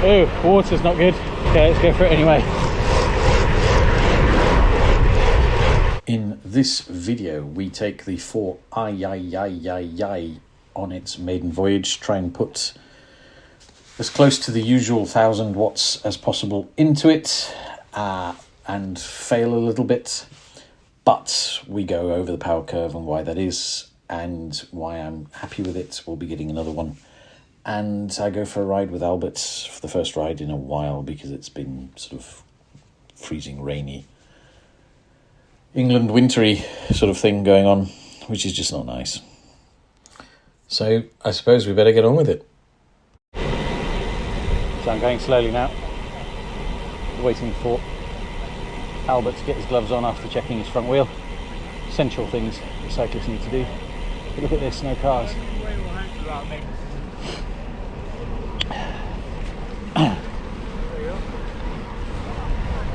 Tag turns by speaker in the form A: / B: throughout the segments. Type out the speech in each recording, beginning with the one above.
A: Oh, water's not good. Okay, let's go for it anyway.
B: In this video, we take the 4i on its maiden voyage, try and put as close to the usual 1000 watts as possible into it, and fail a little bit, but we go over the power curve and why that is and why I'm happy with it. We'll be getting another one, and I go for a ride with Albert for the first ride in a while because it's been sort of freezing rainy England wintry sort of thing going on, which is just not nice. So I suppose we better get on with it.
A: So I'm going slowly now, waiting for Albert to get his gloves on after checking his front wheel. Essential things that cyclists need to do. But look at this, no cars.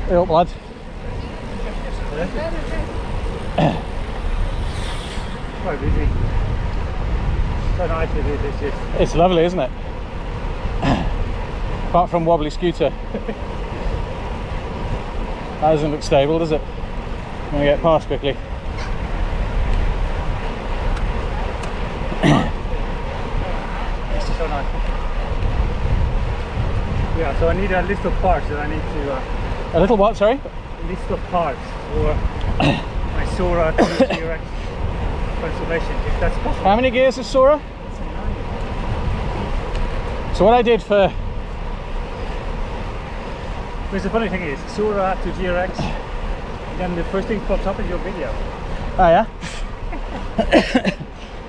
A: Hey up, lad.
C: Quite busy. So nice it is, it's just...
A: It's lovely, isn't it? Apart from wobbly scooter. That doesn't look stable, does it? I'm going to get past quickly.
C: It's so nice. Yeah, so I need a list of parts that I need to...
A: A little what, sorry?
C: A list of parts for my Sora GRX transformation, if that's possible.
A: How many gears is Sora? So what I did for...
C: Because the funny thing is, Sora to GRX, then the first thing pops up in your video.
A: Oh yeah?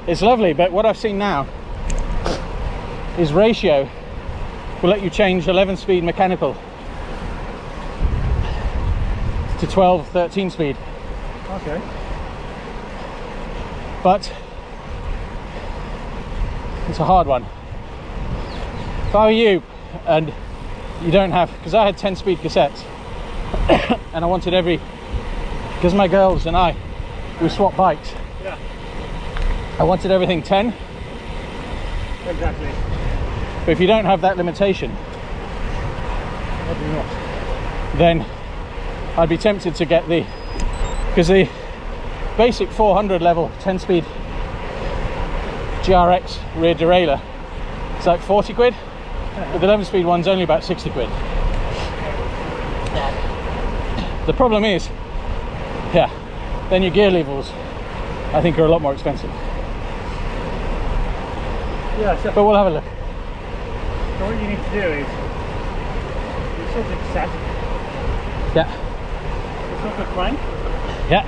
A: It's lovely, but what I've seen now is ratio will let you change 11 speed mechanical to 12, 13 speed.
C: Okay.
A: But it's a hard one. If I were you and you don't have, because I had 10 speed cassettes and I wanted because my girls and I, we swap bikes.
C: Yeah.
A: I wanted everything 10.
C: Exactly.
A: But if you don't have that limitation,
C: What do you want?
A: then I'd be tempted to get because the basic 400 level 10 speed GRX rear derailleur, it's like 40 quid, but the 11 speed one's only about 60 quid. The problem is, yeah, then your gear levels I think are a lot more expensive.
C: Yeah, so
A: But we'll have a look.
C: what you need to do is, you sort of set,
A: Yeah,
C: you sort of crank
A: yeah,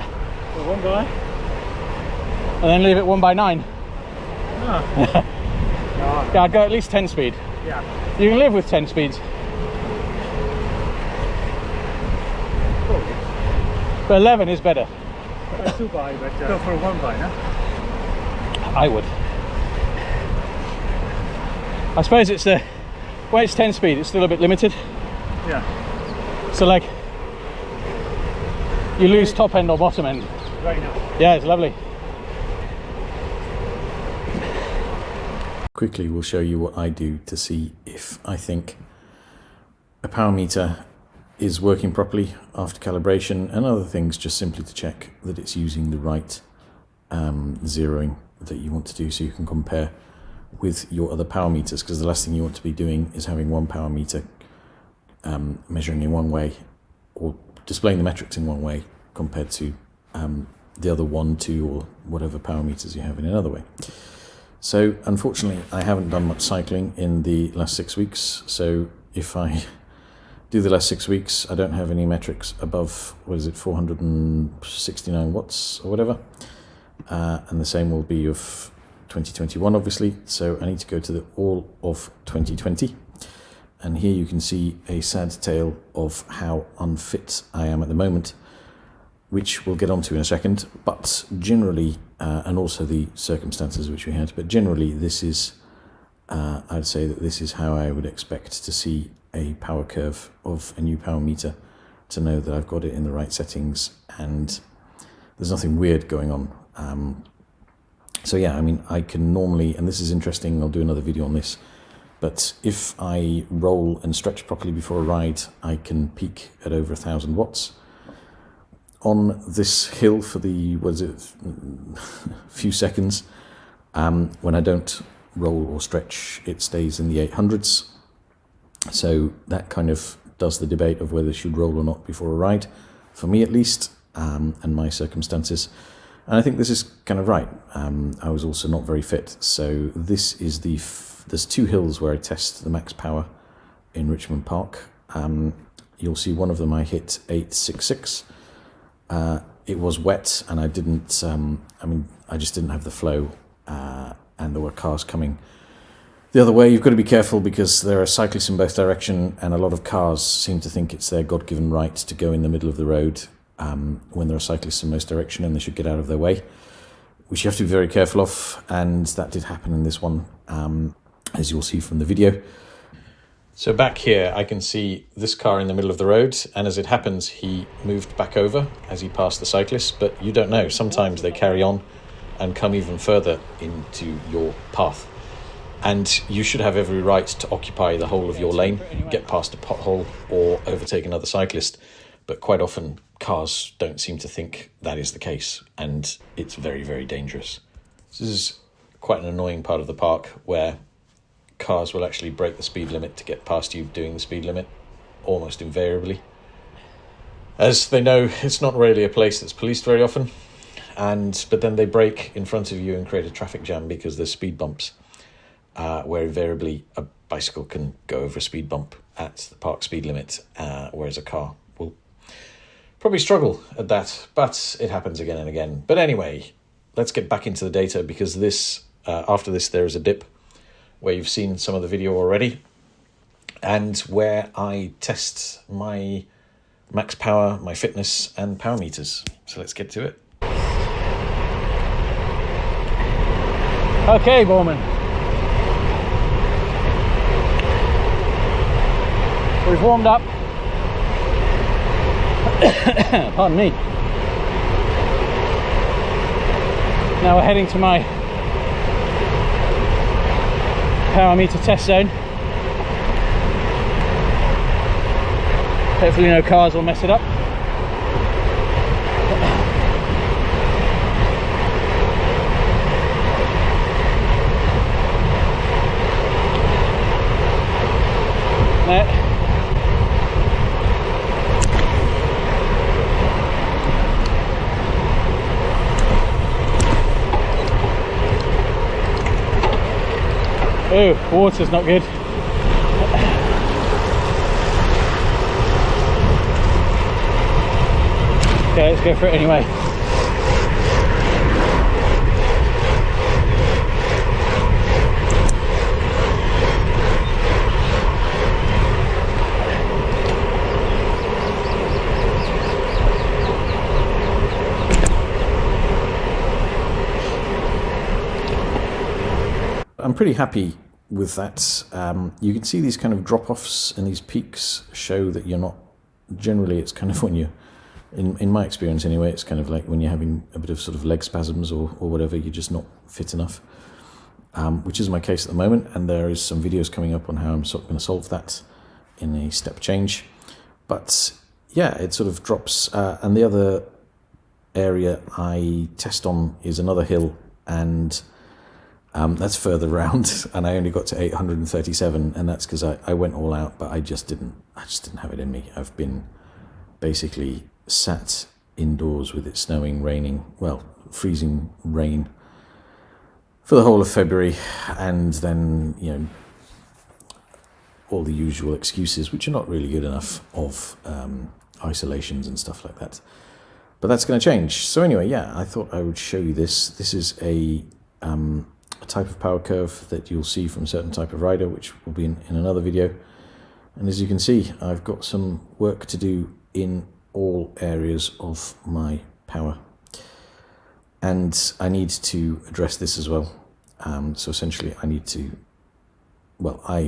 C: for one guy.
A: and then leave it 1x9.
C: No.
A: Yeah, I'd go at least 10 speed.
C: Yeah.
A: You can live with 10 speeds,
C: Cool.
A: but 11 is better.
C: That's 2 by, but go for a 1 by, no?
A: I would. I suppose it's when it's 10 speed, it's still a bit limited.
C: Yeah.
A: So like, you lose top end or bottom end.
C: Right now.
A: Yeah, it's lovely.
B: Quickly, we'll show you what I do to see if I think a power meter is working properly after calibration, and other things just simply to check that it's using the right zeroing that you want to do, so you can compare with your other power meters, because the last thing you want to be doing is having one power meter measuring in one way or displaying the metrics in one way compared to the other 1, 2 or whatever power meters you have in another way. So unfortunately I haven't done much cycling in the last 6 weeks, so if I do the last 6 weeks I don't have any metrics above, 469 watts or whatever, and the same will be of 2021 obviously, so I need to go to all of 2020, and here you can see a sad tale of how unfit I am at the moment, which we'll get onto in a second, but generally, and also the circumstances which we had, but generally this is, I'd say that this is how I would expect to see a power curve of a new power meter, to know that I've got it in the right settings and there's nothing weird going on. So yeah, I mean, I can normally, and this is interesting, I'll do another video on this, But if I roll and stretch properly before a ride, I can peak at over 1,000 watts. On this hill for the, few seconds, when I don't roll or stretch, it stays in the 800s. So that kind of does the debate of whether I should roll or not before a ride, for me at least, and my circumstances. And I think this is kind of right. I was also not very fit. So this is there's two hills where I test the max power in Richmond Park. You'll see one of them I hit 866. It was wet and I didn't, I just didn't have the flow, and there were cars coming the other way. You've got to be careful because there are cyclists in both directions, and a lot of cars seem to think it's their God-given right to go in the middle of the road when there are cyclists in most direction, and they should get out of their way, which you have to be very careful of, and that did happen in this one, as you'll see from the video. So back here, I can see this car in the middle of the road, and as it happens, he moved back over as he passed the cyclist, but you don't know. Sometimes they carry on and come even further into your path. And you should have every right to occupy the whole of your lane, get past a pothole or overtake another cyclist. But quite often, cars don't seem to think that is the case, and it's very, very dangerous. This is quite an annoying part of the park where cars will actually break the speed limit to get past you doing the speed limit, almost invariably. As they know, it's not really a place that's policed very often, but then they brake in front of you and create a traffic jam because there's speed bumps, where invariably a bicycle can go over a speed bump at the park speed limit, whereas a car will probably struggle at that, but it happens again and again. But anyway, let's get back into the data, because after this there is a dip where you've seen some of the video already, and where I test my max power, my fitness and power meters. So let's get to it.
A: Okay, Bowman. We've warmed up. Pardon me. Now we're heading to my power meter test zone. Hopefully no cars will mess it up. There. Oh, water's not good. Okay, let's go for it anyway.
B: I'm pretty happy with that. You can see these kind of drop-offs and these peaks show that you're not, generally it's kind of when you're, in my experience anyway, it's kind of like when you're having a bit of sort of leg spasms or whatever, you're just not fit enough, which is my case at the moment, and there is some videos coming up on how I'm sort of going to solve that in a step change. But yeah, it sort of drops, and the other area I test on is another hill, and that's further round, and I only got to 837, and that's because I went all out, but I just didn't have it in me. I've been basically sat indoors with it snowing, raining, well, freezing rain for the whole of February, and then, you know, all the usual excuses, which are not really good enough, of isolations and stuff like that. But that's going to change. So anyway, yeah, I thought I would show you this. This is a type of power curve that you'll see from a certain type of rider, which will be in another video. And as you can see, I've got some work to do in all areas of my power. And I need to address this as well. So essentially I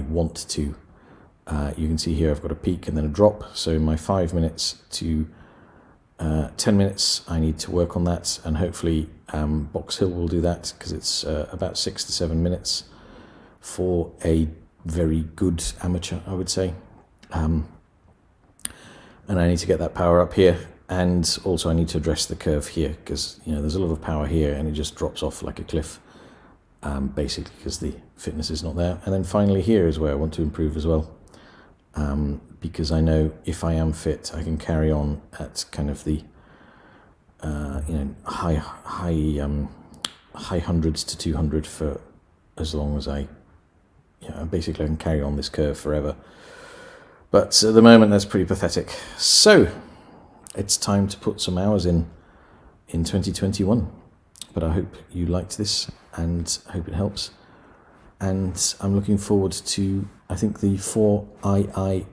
B: want to, you can see here I've got a peak and then a drop. So my 5 minutes to 10 minutes, I need to work on that, and hopefully Box Hill will do that, because it's about 6 to 7 minutes for a very good amateur, I would say. And I need to get that power up here, and also I need to address the curve here, because there's a lot of power here and it just drops off like a cliff, basically because the fitness is not there. And then finally here is where I want to improve as well, because I know if I am fit I can carry on at kind of the high hundreds to 200 for as long as basically I can carry on this curve forever. But at the moment that's pretty pathetic. So it's time to put some hours in 2021. But I hope you liked this and I hope it helps. And I'm looking forward to, I think, the 4I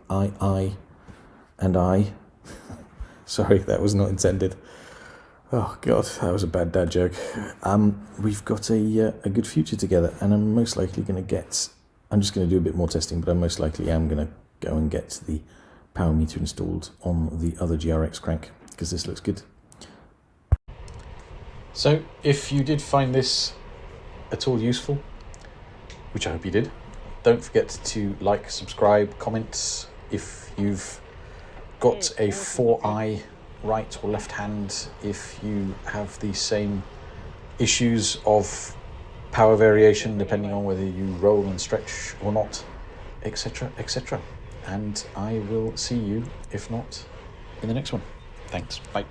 B: and I. Sorry, that was not intended. Oh God, that was a bad dad joke. We've got a good future together, and I'm most likely going to get, I'm just going to do a bit more testing, but I most likely am going to go and get the power meter installed on the other GRX crank, because this looks good. So if you did find this at all useful, which I hope you did, don't forget to like, subscribe, comment. If you've got a 4i right or left hand, if you have the same issues of power variation depending on whether you roll and stretch or not, etc, etc. And I will see you, if not, in the next one. Thanks, bye.